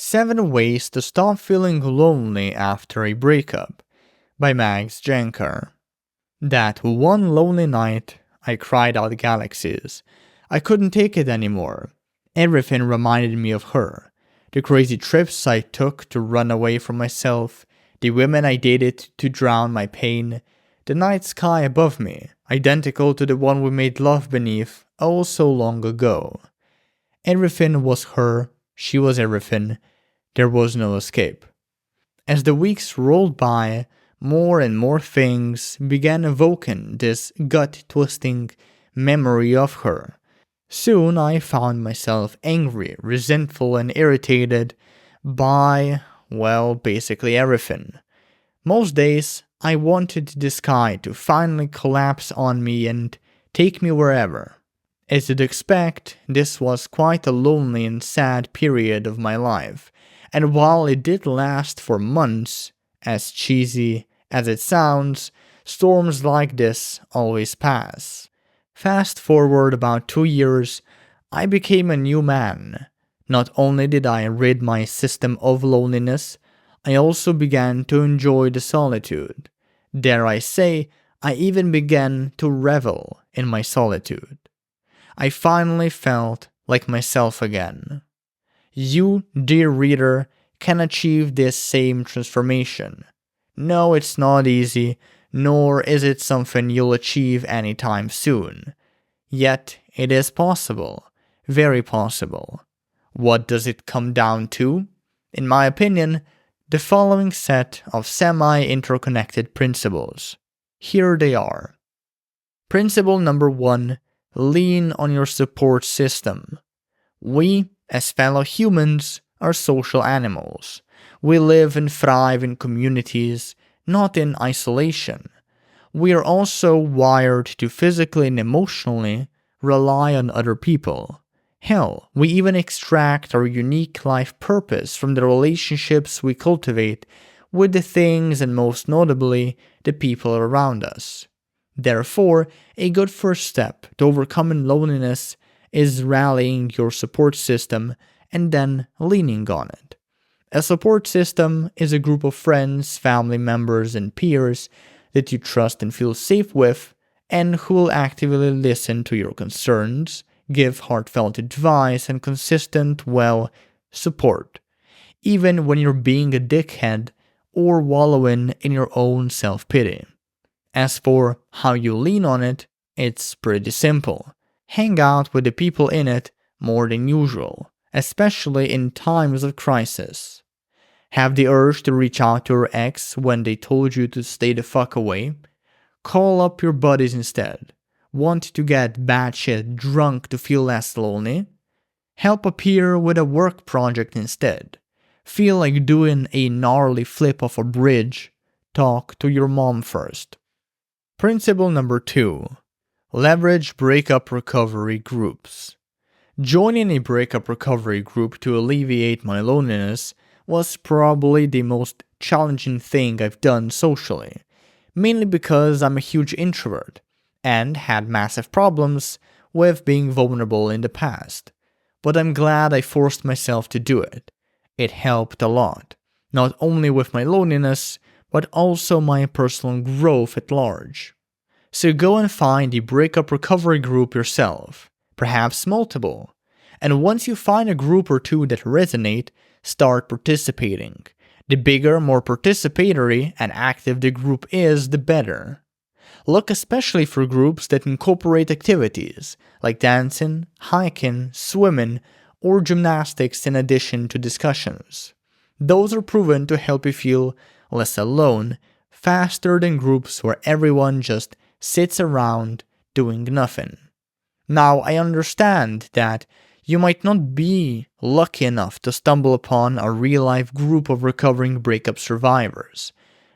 7 Ways to Stop Feeling Lonely After a Breakup by Jancar. That one lonely night, I cried out galaxies. I couldn't take it anymore. Everything reminded me of her. The crazy trips I took to run away from myself, the women I dated to drown my pain, the night sky above me, identical to the one we made love beneath oh so long ago. Everything was her, she was everything, there was no escape. As the weeks rolled by, more and more things began evoking this gut-twisting memory of her. Soon I found myself angry, resentful, and irritated by, well, basically everything. Most days, I wanted the sky to finally collapse on me and take me wherever. As you'd expect, this was quite a lonely and sad period of my life, and while it did last for months, as cheesy as it sounds, storms like this always pass. Fast forward about 2 years, I became a new man. Not only did I rid my system of loneliness, I also began to enjoy the solitude. Dare I say, I even began to revel in my solitude. I finally felt like myself again. You, dear reader, can achieve this same transformation. No, it's not easy, nor is it something you'll achieve anytime soon. Yet, it is possible, very possible. What does it come down to? In my opinion, the following set of semi-interconnected principles. Here they are. Principle number 1. Lean on your support system. We, as fellow humans, are social animals. We live and thrive in communities, not in isolation. We are also wired to physically and emotionally rely on other people. Hell, we even extract our unique life purpose from the relationships we cultivate with the things and most notably, the people around us. Therefore, a good first step to overcoming loneliness is rallying your support system and then leaning on it. A support system is a group of friends, family members, and peers that you trust and feel safe with, and who will actively listen to your concerns, give heartfelt advice, and consistent, support, even when you're being a dickhead or wallowing in your own self-pity. As for how you lean on it, it's pretty simple. Hang out with the people in it more than usual, especially in times of crisis. Have the urge to reach out to your ex when they told you to stay the fuck away? Call up your buddies instead. Want to get batshit drunk to feel less lonely? Help a peer with a work project instead. Feel like doing a gnarly flip off a bridge? Talk to your mom first. Principle number 2. Leverage breakup recovery groups. Joining a breakup recovery group to alleviate my loneliness was probably the most challenging thing I've done socially, mainly because I'm a huge introvert and had massive problems with being vulnerable in the past. But I'm glad I forced myself to do it. It helped a lot, not only with my loneliness, but also my personal growth at large. So go and find a breakup recovery group yourself, perhaps multiple. And once you find a group or two that resonate, start participating. The bigger, more participatory and active the group is, the better. Look especially for groups that incorporate activities like dancing, hiking, swimming, or gymnastics in addition to discussions. Those are proven to help you feel less alone faster than groups where everyone just sits around doing nothing. Now, I understand that you might not be lucky enough to stumble upon a real-life group of recovering breakup survivors,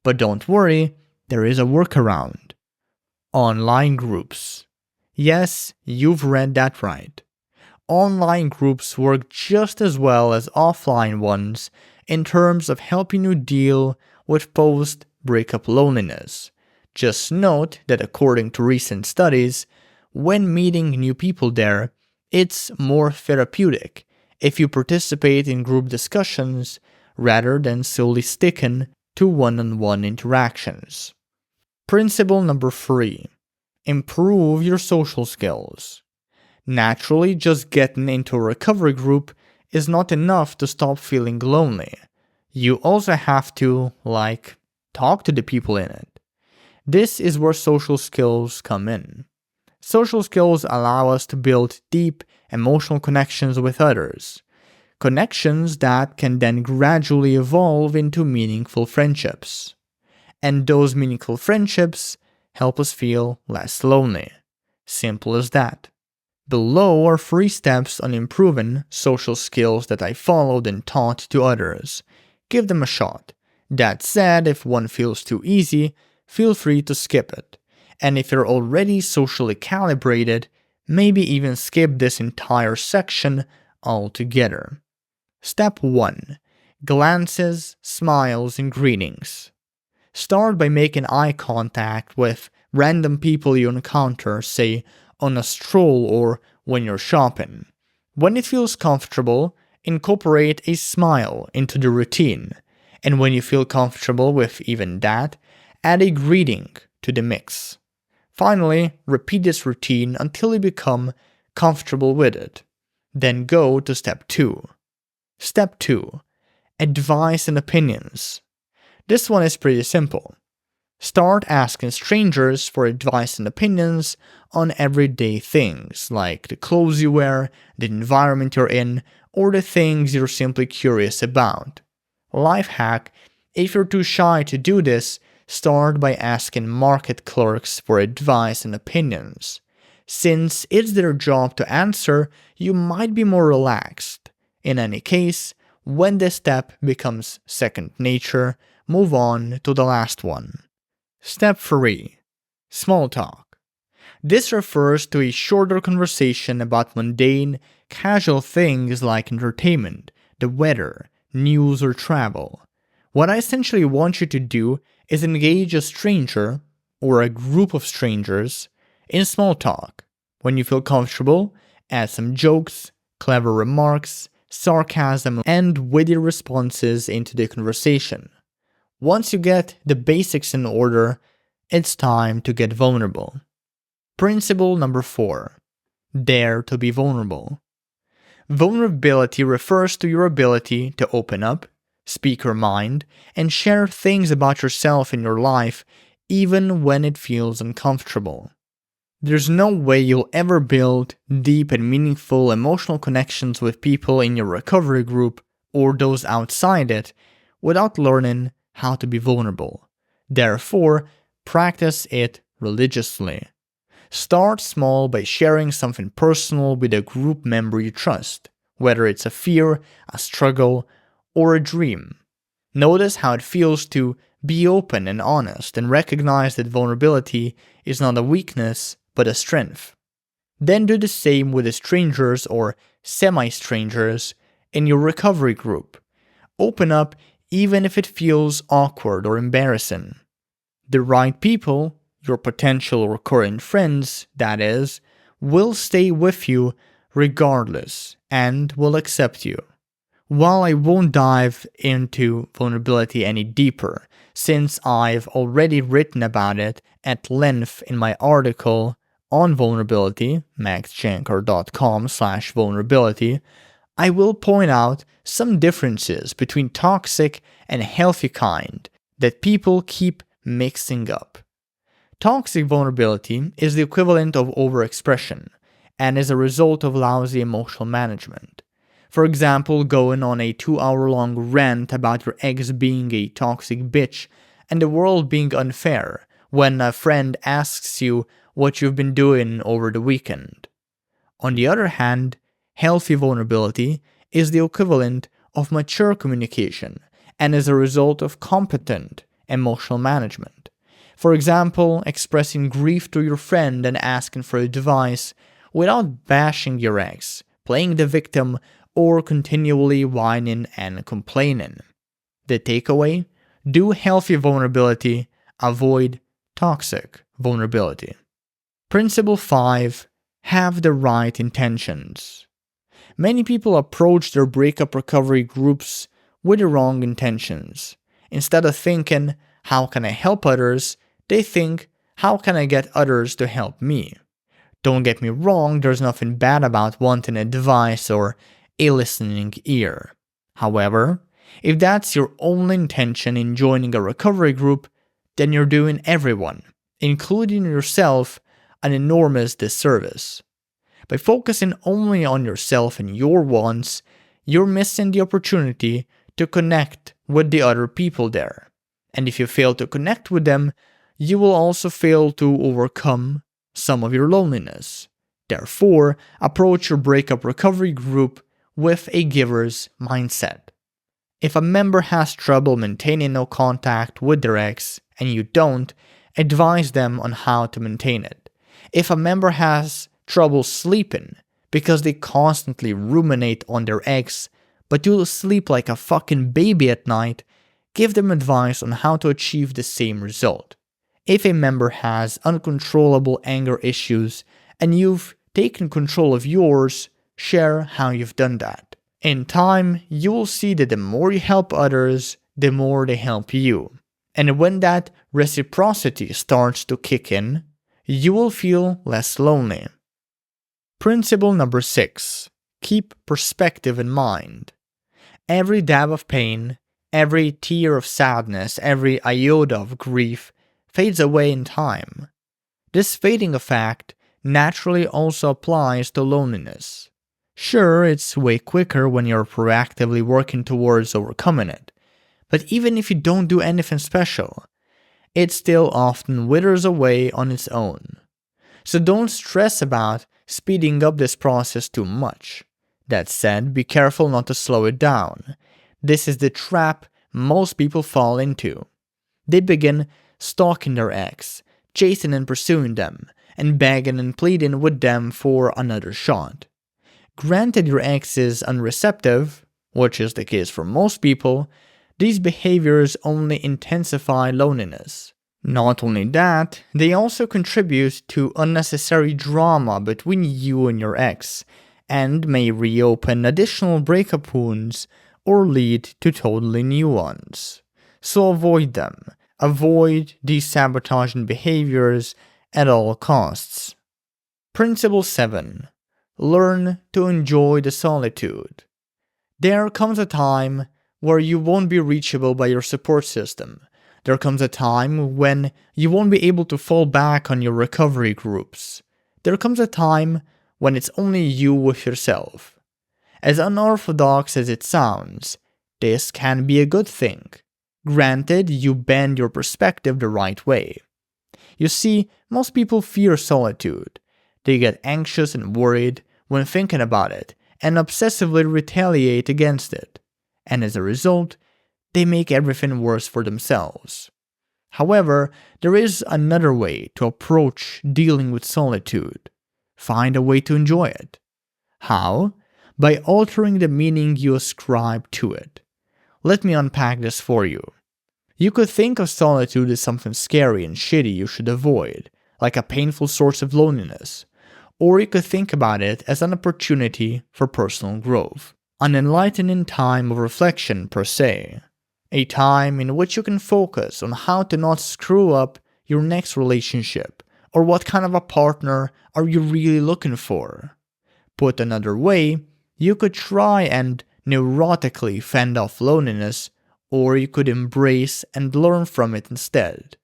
but don't worry, there is a workaround. Online groups. Yes, you've read that right. Online groups work just as well as offline ones in terms of helping you deal with post-breakup loneliness. Just note that according to recent studies, when meeting new people there, it's more therapeutic if you participate in group discussions rather than solely sticking to one-on-one interactions. Principle number 3. Improve your social skills. Naturally, just getting into a recovery group is not enough to stop feeling lonely. You also have to, talk to the people in it. This is where social skills come in. Social skills allow us to build deep emotional connections with others. Connections that can then gradually evolve into meaningful friendships. And those meaningful friendships help us feel less lonely. Simple as that. Below are 3 steps on improving social skills that I followed and taught to others. Give them a shot. That said, if one feels too easy, feel free to skip it. And if you're already socially calibrated, maybe even skip this entire section altogether. Step 1. Glances, smiles, and greetings. Start by making eye contact with random people you encounter, say on a stroll or when you're shopping. When it feels comfortable, incorporate a smile into the routine. And when you feel comfortable with even that, add a greeting to the mix. Finally, repeat this routine until you become comfortable with it. Then go to step 2. Step 2. Advice and opinions. This one is pretty simple. Start asking strangers for advice and opinions on everyday things like the clothes you wear, the environment you're in, or the things you're simply curious about. Life hack: if you're too shy to do this, start by asking market clerks for advice and opinions. Since it's their job to answer, you might be more relaxed. In any case, when this step becomes second nature, move on to the last one. Step 3. Small talk. This refers to a shorter conversation about mundane, casual things like entertainment, the weather, news, or travel. What I essentially want you to do is engage a stranger, or a group of strangers, in small talk. When you feel comfortable, add some jokes, clever remarks, sarcasm, and witty responses into the conversation. Once you get the basics in order, it's time to get vulnerable. Principle number 4. Dare to be vulnerable. Vulnerability refers to your ability to open up, speak your mind, and share things about yourself and your life even when it feels uncomfortable. There's no way you'll ever build deep and meaningful emotional connections with people in your recovery group or those outside it without learning how to be vulnerable. Therefore, practice it religiously. Start small by sharing something personal with a group member you trust, whether it's a fear, a struggle, or a dream. Notice how it feels to be open and honest, and recognize that vulnerability is not a weakness but a strength. Then do the same with the strangers or semi-strangers in your recovery group. Open up even if it feels awkward or embarrassing. The right people, your potential or current friends, that is, will stay with you regardless and will accept you. While I won't dive into vulnerability any deeper, since I've already written about it at length in my article on vulnerability, maxjancar.com/vulnerability, I will point out some differences between toxic and healthy kind that people keep mixing up. Toxic vulnerability is the equivalent of overexpression and is a result of lousy emotional management. For example, going on a 2-hour-long rant about your ex being a toxic bitch and the world being unfair when a friend asks you what you've been doing over the weekend. On the other hand, healthy vulnerability is the equivalent of mature communication and is a result of competent emotional management. For example, expressing grief to your friend and asking for advice without bashing your ex, playing the victim, or continually whining and complaining. The takeaway: do healthy vulnerability, avoid toxic vulnerability. Principle 5. Have the right intentions. Many people approach their breakup recovery groups with the wrong intentions. Instead of thinking, how can I help others, they think, how can I get others to help me? Don't get me wrong, there's nothing bad about wanting advice or a listening ear. However, if that's your only intention in joining a recovery group, then you're doing everyone, including yourself, an enormous disservice. By focusing only on yourself and your wants, you're missing the opportunity to connect with the other people there. And if you fail to connect with them, you will also fail to overcome some of your loneliness. Therefore, approach your breakup recovery group with a giver's mindset. If a member has trouble maintaining no contact with their ex and you don't, advise them on how to maintain it. If a member has trouble sleeping because they constantly ruminate on their ex, but you'll sleep like a fucking baby at night, give them advice on how to achieve the same result. If a member has uncontrollable anger issues and you've taken control of yours, share how you've done that. In time, you will see that the more you help others, the more they help you. And when that reciprocity starts to kick in, you will feel less lonely. Principle number 6. Keep perspective in mind. Every dab of pain, every tear of sadness, every iota of grief fades away in time. This fading effect naturally also applies to loneliness. Sure, it's way quicker when you're proactively working towards overcoming it, but even if you don't do anything special, it still often withers away on its own. So don't stress about speeding up this process too much. That said, be careful not to slow it down. This is the trap most people fall into. They begin stalking their ex, chasing and pursuing them, and begging and pleading with them for another shot. Granted your ex is unreceptive, which is the case for most people, these behaviors only intensify loneliness. Not only that, they also contribute to unnecessary drama between you and your ex, and may reopen additional breakup wounds or lead to totally new ones. So avoid them. Avoid these sabotaging behaviors at all costs. Principle 7. Learn to enjoy the solitude. There comes a time where you won't be reachable by your support system. There comes a time when you won't be able to fall back on your recovery groups. There comes a time when it's only you with yourself. As unorthodox as it sounds, this can be a good thing. Granted, you bend your perspective the right way. You see, most people fear solitude. They get anxious and worried when thinking about it and obsessively retaliate against it. And as a result, they make everything worse for themselves. However, there is another way to approach dealing with solitude. Find a way to enjoy it. How? By altering the meaning you ascribe to it. Let me unpack this for you. You could think of solitude as something scary and shitty you should avoid, like a painful source of loneliness. Or you could think about it as an opportunity for personal growth. An enlightening time of reflection per se. A time in which you can focus on how to not screw up your next relationship, or what kind of a partner are you really looking for. Put another way, you could try and neurotically fend off loneliness, or you could embrace and learn from it instead.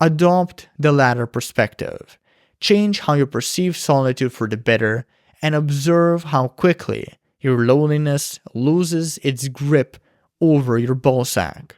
Adopt the latter perspective. Change how you perceive solitude for the better, and observe how quickly your loneliness loses its grip over your ballsack.